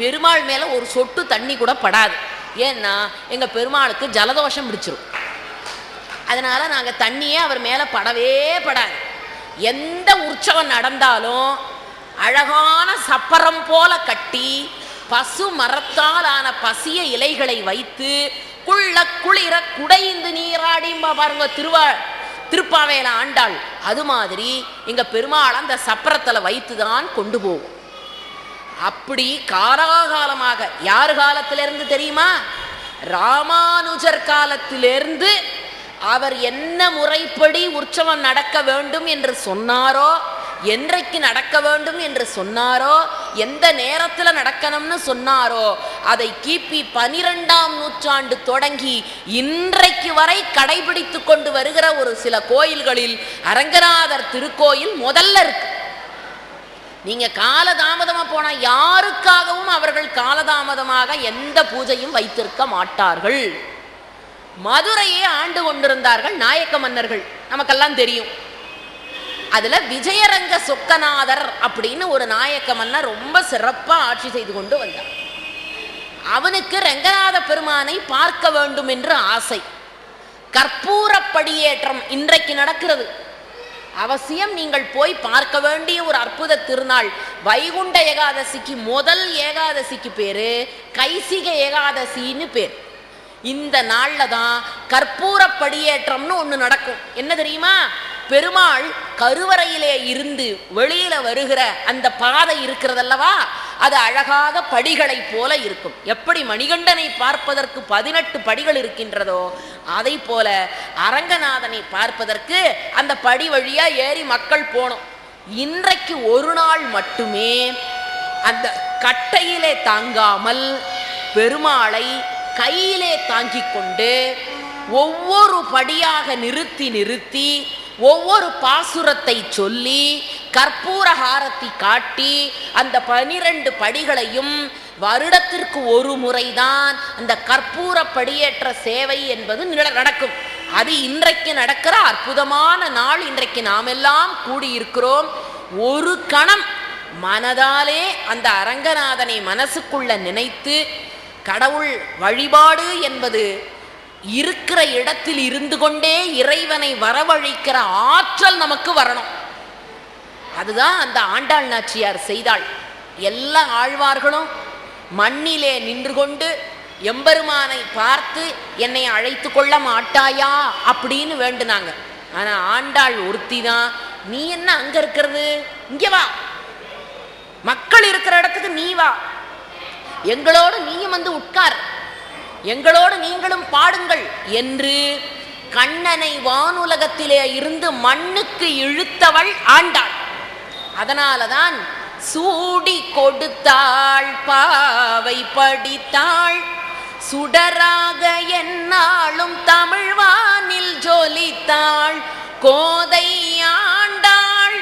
பெருமாள் மேலே ஒரு சொட்டு தண்ணி கூட படாது. ஏன்னா எங்கள் பெருமாளுக்கு ஜலதோஷம் பிடிச்சிரும். அதனால் நாங்கள் தண்ணியே அவர் மேலே படவே படாது. எந்த உற்சவம் நடந்தாலும் அழகான சப்பரம் போல கட்டி பசு மரத்தால் ஆன பசிய இலைகளை வைத்து குள்ள குளிர குடைந்து நீராடிம்பா பாருங்க திருப்பாவையில ஆண்டாள். அது மாதிரி எங்க பெருமாள் அந்த சப்பரத்தில் வைத்துதான் கொண்டு போவோம். அப்படி காலாகாலமாக யார் காலத்திலிருந்து தெரியுமா? ராமானுஜர் காலத்திலிருந்து அவர் என்ன முறைப்படி உற்சவம் நடக்க வேண்டும் என்று சொன்னாரோ, என்றைக்கு நடக்க வேண்டும் என்று சொன்னாரோ, எந்த நேரத்தில் நடக்கணும்னு சொன்னாரோ, அதை கிபி 12ஆம் நூற்றாண்டு தொடங்கி இன்றைக்கு வரை கடைபிடித்து கொண்டு வருகிற ஒரு சில கோயில்களில் அரங்கநாதர் திருக்கோயில் முதல்ல இருக்கு. நீங்க காலதாமதமா போனா யாருக்காகவும் அவர்கள் காலதாமதமாக எந்த பூஜையும் வைத்திருக்க மாட்டார்கள். மதுரையே ஆண்டு கொண்டிருந்தார்கள் நாயக்க மன்னர்கள், நமக்கெல்லாம் தெரியும். அதுல விஜயரங்க சொக்கநாதர் அப்படின்னு ஒரு நாயக்க மன்னர் ரொம்ப சிறப்பா ஆட்சி செய்து கொண்டு வந்தார். அவனுக்கு ரங்கநாத பெருமானை பார்க்க வேண்டும் என்று ஆசை. கற்பூர படியேற்றம் இன்றைக்கு நடக்கிறது. அவசியம் நீங்கள் போய் பார்க்க வேண்டிய ஒரு அற்புத திருநாள். வைகுண்ட ஏகாதசிக்கு முதல் ஏகாதசிக்கு பேரு கைசிக ஏகாதசின்னு பேர். இந்த நாள்ல தான் கற்பூர படியேற்றம்னு ஒண்ணு நடக்கும். என்ன தெரியுமா? பெருமாள் கருவறையிலே இருந்து வெளியில வருகிற அந்த பாதை இருக்கிறதல்லவா, அது அழகாக படிகளை போல இருக்கும். எப்படி மணிகண்டனை பார்ப்பதற்கு 18 படிகள் இருக்கின்றதோ, அதை போல அரங்கநாதனை பார்ப்பதற்கு அந்த படி வழியா ஏறி மக்கள் போனோம். இன்றைக்கு ஒரு நாள் மட்டுமே அந்த கட்டையிலே தாங்காமல் பெருமாளை கையிலே தாங்கிக் கொண்டு ஒவ்வொரு படியாக நிறுத்தி நிறுத்தி ஒவ்வொரு பாசுரத்தை சொல்லி கற்பூர ஹாரத்தி காட்டி அந்த 12 படிகளையும் வருடத்திற்கு ஒரு முறைதான் அந்த கற்பூர படியேற்ற சேவை என்பது நடக்கும். அது இன்றைக்கு நடக்கிற அற்புதமான நாள். இன்றைக்கு நாம் எல்லாம் கூடியிருக்கிறோம். ஒரு கணம் மனதாலே அந்த அரங்கநாதனை மனசுக்குள்ள நினைத்து கடவுள் வழிபாடு என்பது இருக்கிற இடத்தில் இருந்து கொண்டே இறைவனை வரவழைக்கிற ஆற்றல் நமக்கு வரணும். அதுதான் அந்த ஆண்டாள் நாச்சியார் செய்தாள். எல்லா ஆழ்வார்களும் மண்ணிலே நின்று கொண்டு எம்பெருமானை பார்த்து என்னை அழைத்து கொள்ள மாட்டாயா அப்படின்னு வேண்டுனாங்க. ஆனா ஆண்டாள் ஒருத்தி தான், நீ என்ன அங்க இருக்கிறது, இங்க வா, மக்கள் இருக்கிற இடத்துக்கு நீ வா, எங்களோடு நீயும் வந்து உட்கார், எங்களோடு நீங்களும் பாடுங்கள் என்று கண்ணனை வானுலகத்திலே இருந்து மண்ணுக்கு இழுத்தவள் ஆண்டாள். அதனாலதான் சூடி கொடுத்தாள், பாவை படித்தாள், சுடராக என்னாலும் தமிழ்வானில் ஜொலித்தாள், கோதை ஆண்டாள்,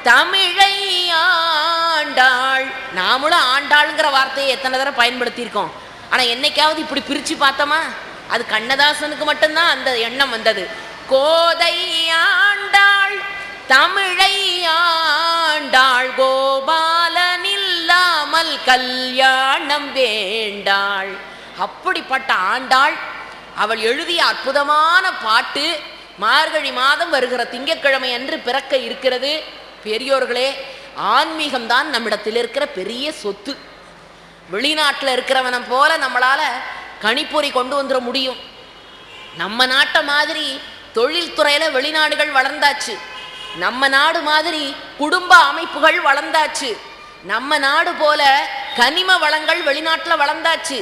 தமிழை ஆண்டாள். நாமளும் ஆண்டாளுங்கிற வார்த்தையை எத்தனை தடவை பயன்படுத்தியிருக்கோம். ஆனா என்னைக்காவது இப்படி பிரிச்சு பார்த்தோமா? அது கண்ணதாசனுக்கு மட்டும்தான் அந்த எண்ணம் வந்தது. கோதை ஆண்டாள், தமிழை ஆண்டாள், கோபாலன் இல்லாமல் கல்யாணம் வேண்டாள். அப்படிப்பட்ட ஆண்டாள். அவள் எழுதிய அற்புதமான பாட்டு மார்கழி மாதம் வருகிற திங்கட்கிழமை அன்று பிறக்க இருக்கிறது. பெரியோர்களே, ஆன்மீகம்தான் நம்மிடத்தில் இருக்கிற பெரிய சொத்து. வெளிநாட்டில் இருக்கிறவனை போல நம்மளால கணிப்பொறி கொண்டு வந்துட முடியும். நம்ம நாட்டை மாதிரி தொழில்துறையில வெளிநாடுகள் வளர்ந்தாச்சு. நம்ம நாடு மாதிரி குடும்ப அமைப்புகள் வளர்ந்தாச்சு. நம்ம நாடு போல கனிம வளங்கள் வெளிநாட்டில் வளர்ந்தாச்சு.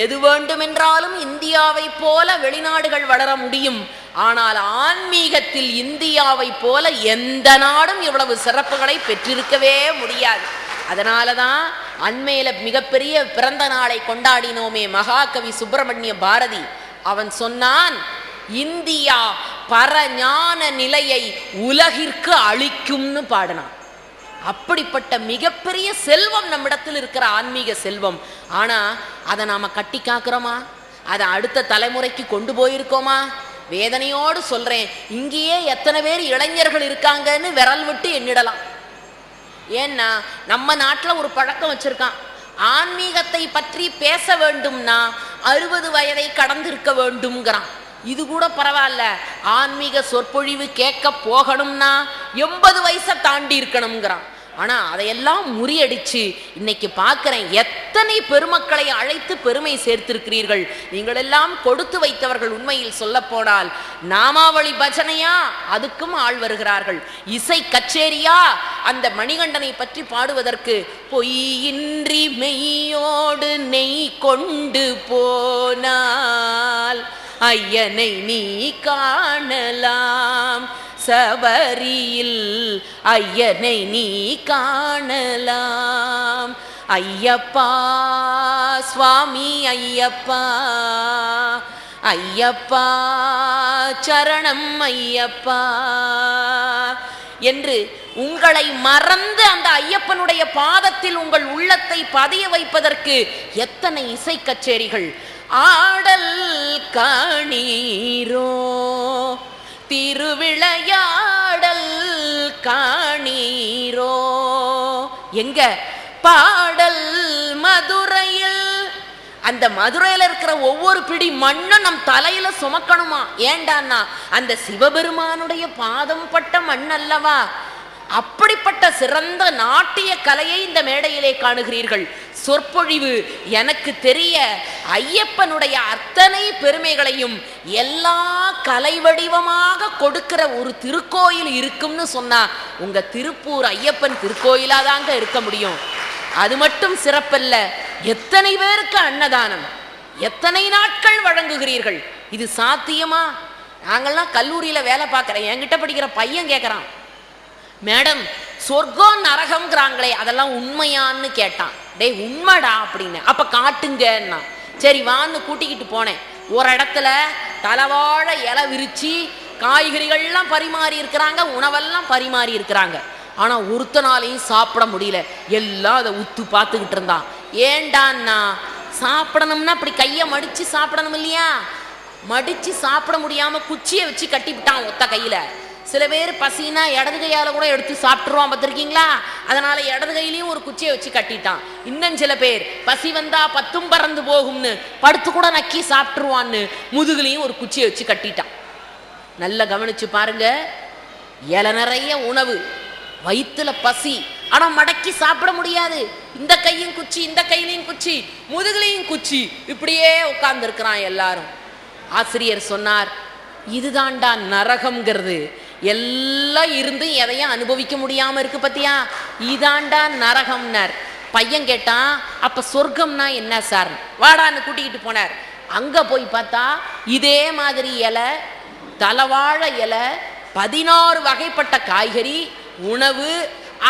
எது வேண்டுமென்றாலும் இந்தியாவை போல வெளிநாடுகள் வளர முடியும். ஆனால் ஆன்மீகத்தில் இந்தியாவை போல எந்த நாடும் இவ்வளவு சிறப்புகளை பெற்றிருக்கவே முடியாது. அதனாலதான் அண்மையில மிகப்பெரிய பிறந்த நாளை கொண்டாடினோமே மகாகவி சுப்பிரமணிய பாரதி. அவன் சொன்னான், இந்தியா பரஞான நிலையை உலகிற்கு அளிக்கும்னு பாடினான். அப்படிப்பட்ட மிகப்பெரிய செல்வம் நம்மிடத்தில் இருக்கிற ஆன்மீக செல்வம். ஆனா அதை நாம கட்டி காக்கிறோமா? அதை அடுத்த தலைமுறைக்கு கொண்டு போயிருக்கோமா? வேதனையோடு சொல்றேன், இங்கேயே எத்தனை பேர் இளைஞர்கள் இருக்காங்கன்னு விரல் விட்டு எண்ணிடலாம். ஏன்னா நம்ம நாட்டில் ஒரு பழக்கம் வச்சிருக்கான், ஆன்மீகத்தை பற்றி பேச வேண்டும்னா 60 வயதை கடந்திருக்க வேண்டும்ங்கிறான். இது கூட பரவாயில்ல, ஆன்மீக சொற்பொழிவு கேட்க போகணும்னா 80 வயசை தாண்டி இருக்கணுங்கிறான். ஆனா அதையெல்லாம் முறியடிச்சு இன்னைக்கு பார்க்கிறேன், எத்தனை பெருமக்களை அழைத்து பெருமை சேர்த்திருக்கிறீர்கள். நீங்கள் எல்லாம் கொடுத்து வைத்தவர்கள். உண்மையில் சொல்ல போனால் நாமாவளி பஜனையா, அதுக்கும் ஆள் வருகிறார்கள். இசை கச்சேரியா, அந்த மணிகண்டனை பற்றி பாடுவதற்கு பொய்யின்றி மெய்யோடு நெய் கொண்டு போனால் ஐயனை நீ காணலாம், சபரியில் ஐயனை நீ காணலாம். ஐயப்பா சுவாமி ஐயப்பா, ஐயப்பா சரணம் ஐயப்பா என்று உங்களை மறந்து அந்த ஐயப்பனுடைய பாதத்தில் உங்கள் உள்ளத்தை பதிய வைப்பதற்கு எத்தனை இசை கச்சேரிகள். ஆடல் காணீரோ, திருவிளையாடல் காணீரோ, எங்க பாடல் மதுரையில். அந்த மதுரையில் இருக்கிற ஒவ்வொரு பிடி மண்ணும் நம் தலையில சுமக்கணுமா? ஏண்டான்னா அந்த சிவபெருமானுடைய பாதம் பட்ட மண் அல்லவா. அப்படிப்பட்ட சிறந்த நாட்டிய கலையை இந்த மேடையிலே காணுகிறீர்கள். சொற்பொழிவு எனக்கு தெரிய ஐயப்பனுடைய அத்தனை பெருமைகளையும் எல்லா கலை வடிவமாக கொடுக்கிற ஒரு திருக்கோயில் இருக்கும்னு சொன்னா உங்க திருப்பூர் ஐயப்பன் திருக்கோயிலாதாங்க இருக்க முடியும். அது மட்டும் சிறப்பல்ல, எத்தனை பேருக்கு அன்னதானம், எத்தனை நாட்கள் வழங்குகிறீர்கள். இது சாத்தியமா? நாங்கள்லாம் கல்லூரியில வேலை பார்க்கிறேன், என்கிட்ட படிக்கிற பையன் கேட்கறான், மேடம் சொர்க்கம் நரகம்ங்கிறாங்களே அதெல்லாம் உண்மையான்னு கேட்டான். டேய் உண்மைடா அப்படின்னு. அப்ப காட்டுங்கன்னா சரி வான்னு கூட்டிக்கிட்டு போனேன். ஒரு இடத்துல தலவாழ இலை விரிச்சு காய்கறிகள்லாம் பரிமாறி இருக்கிறாங்க, உணவெல்லாம் பரிமாறி இருக்கிறாங்க. ஆனா ஒருத்தனாலையும் சாப்பிட முடியல. எல்லாம் அதை உத்து பார்த்துக்கிட்டு இருந்தான். ஏண்டான்னா சாப்பிடணும்னா அப்படி கையை மடிச்சு சாப்பிடணும் இல்லையா? மடிச்சு சாப்பிட முடியாம குச்சியை வச்சு கட்டிவிட்டான் ஒத்த கையில. சில பேர் பசினா இடது கையால கூட எடுத்து சாப்பிட்டுருவான், பார்த்துருக்கீங்களா? அதனால இடது கையிலையும் ஒரு குச்சியை வச்சு கட்டிட்டான். இன்னும் சில பேர் பசி வந்தா 10 பறந்து போகும்னு படுத்து கூட நக்கி சாப்பிட்டுருவான்னு முதுகுலையும் ஒரு குச்சியை வச்சு கட்டிட்டான். நல்லா கவனிச்சு பாருங்க, இலை நிறைய உணவு, வயிற்றுல பசி, ஆனா மடக்கி சாப்பிட முடியாது. இந்த கையும் குச்சி, இந்த கையிலையும் குச்சி, முதுகுலையும் குச்சி, இப்படியே உட்கார்ந்து இருக்கிறான் எல்லாரும். ஆசிரியர் சொன்னார், இதுதான்டா நரகம்ங்கிறது. எல்லாம் இருந்து எதையும் அனுபவிக்க முடியாம இருக்கு பத்தியா, இதாண்டா நரகம்னார். பையன் கேட்டான், அப்ப சொர்க்கம்னா என்ன சார்? வாடான்னு கூட்டிக்கிட்டு போனார். அங்க போய் பார்த்தா இதே மாதிரி இலை, தலவாழ இலை, 16 வகைப்பட்ட காய்கறி உணவு,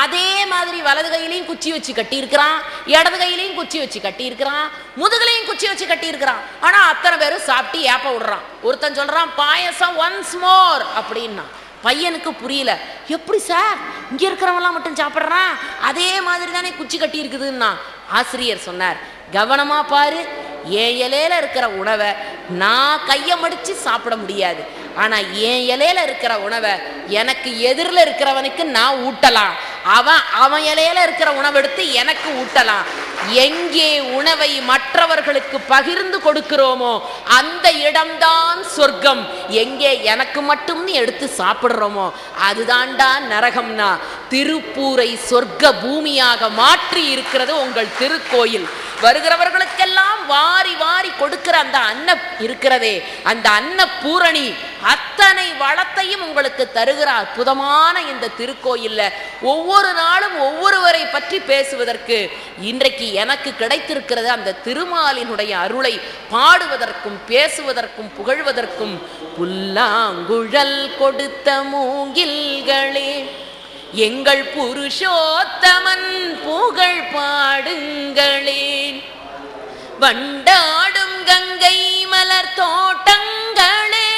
அதே மாதிரி வலது கையிலையும் குச்சி வச்சு கட்டி இருக்கிறான், இடது கையிலையும் குச்சி வச்சு கட்டி இருக்கிறான், முதுகுலையும் குச்சி வச்சு கட்டி இருக்கிறான். ஆனா அத்தனை பேரும் சாப்பிட்டு ஏப்ப விடுறான். ஒருத்தன் சொல்றான் பாயசம் ஒன்ஸ் மோர் அப்படின்னா. பையனுக்கு புரியல. எப்படி சார் இங்க இருக்கிறவங்களாம் மட்டும் சாப்பிட்றான், அதே மாதிரி தானே குச்சி கட்டி இருக்குதுன்னா. ஆசிரியர் சொன்னார், கவனமா பாரு, என் இலையில இருக்கிற உணவை நான் கையை மடிச்சு சாப்பிட முடியாது, ஆனா என் இலையில இருக்கிற உணவை எனக்கு எதிரில் இருக்கிறவனுக்கு நான் ஊட்டலாம், அவன் இலையில இருக்கிற உணவு எடுத்து எனக்கு ஊட்டலாம். எங்கே உணவை மற்றவர்களுக்கு பகிர்ந்து கொடுக்கிறோமோ அந்த இடம்தான் சொர்க்கம். எங்கே எனக்கு மட்டும்னு எடுத்து சாப்பிடுறோமோ அதுதான்டா நரகம்னா. திருப்பூரை சொர்க்க பூமியாக மாற்றி இருக்கிறது உங்கள் திருக்கோயில். வருகிறவர்களுக்கெல்லாம் வாரி வாரி கொடுக்கிற அந்த அன்னம் இருக்கிறதே, அந்த அன்ன பூரணி அத்தனை வளத்தையும் உங்களுக்கு தருகிற அற்புதமான இந்த திருக்கோயில்ல ஒவ்வொரு நாளும் ஒவ்வொருவரை பற்றி பேசுவதற்கு இன்றைக்கு எனக்கு கிடைத்திருக்கிறது அந்த திருமாலினுடைய அருளை பாடுவதற்கும் பேசுவதற்கும் புகழ்வதற்கும். புல்லாங்குழல் கொடுத்த மூங்கில்களே, எங்கள் புருஷோத்தமன் புகழ் பாடுங்களேன். வண்டாடும் கங்கை மலர் தோட்டங்களே,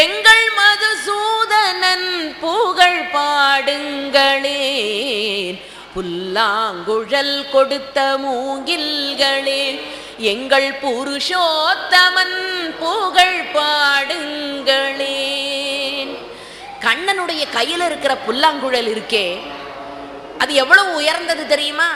எங்கள் மதுசூதனன் புகழ் பாடுங்களேன். புல்லாங்குழல் கொடுத்த மூங்கில்களே, எங்கள் புருஷோத்தமன் புகழ் பாடுங்களேன். கண்ணனுடைய கையில் இருக்கிற புல்லாங்குழல் இருக்கே, அது எவ்வளவு உயர்ந்தது தெரியுமா?